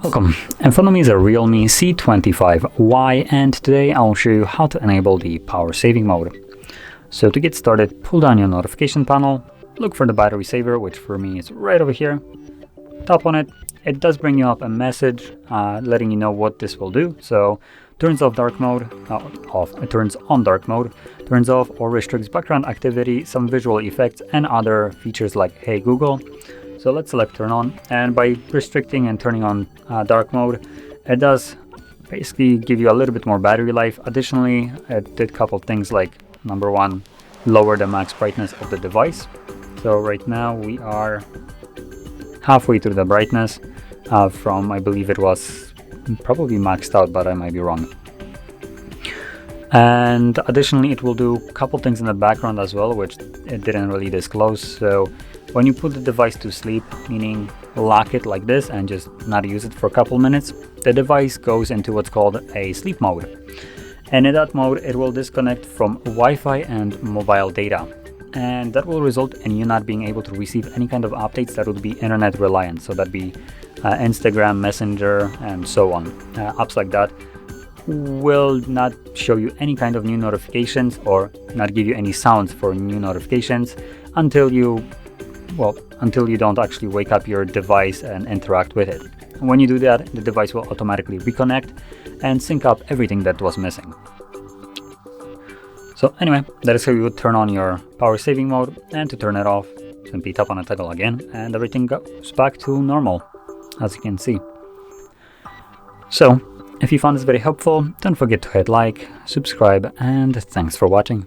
Welcome. In front of me is a REALME C25Y, and today I'll show you how to enable the power saving mode. So to get started, pull down your notification panel, look for the battery saver, which for me is right over here. Tap on it. It does bring you up a message letting you know what this will do. So turns off dark mode, it turns on dark mode, turns off or restricts background activity, some visual effects and other features like Hey Google. So let's select turn on, and by restricting and turning on dark mode, it does basically give you a little bit more battery life. Additionally, it did a couple things like, number one, lower the max brightness of the device. So right now we are halfway through the brightness from, I believe it was probably maxed out, but I might be wrong. And additionally, it will do a couple things in the background as well, which it didn't really disclose. So when you put the device to sleep, meaning lock it like this and just not use it for a couple minutes, the device goes into what's called a sleep mode. And in that mode, it will disconnect from Wi-Fi and mobile data. And that will result in you not being able to receive any kind of updates that would be internet reliant. So that'd be Instagram, Messenger, and so on. Apps like that will not show you any kind of new notifications or not give you any sounds for new notifications until you don't actually wake up your device and interact with it. And when you do that, the device will automatically reconnect and sync up everything that was missing. So anyway, that is how you would turn on your power saving mode, and to turn it off, simply tap on the toggle again and everything goes back to normal, as you can see. So if you found this very helpful, don't forget to hit like, subscribe, and thanks for watching.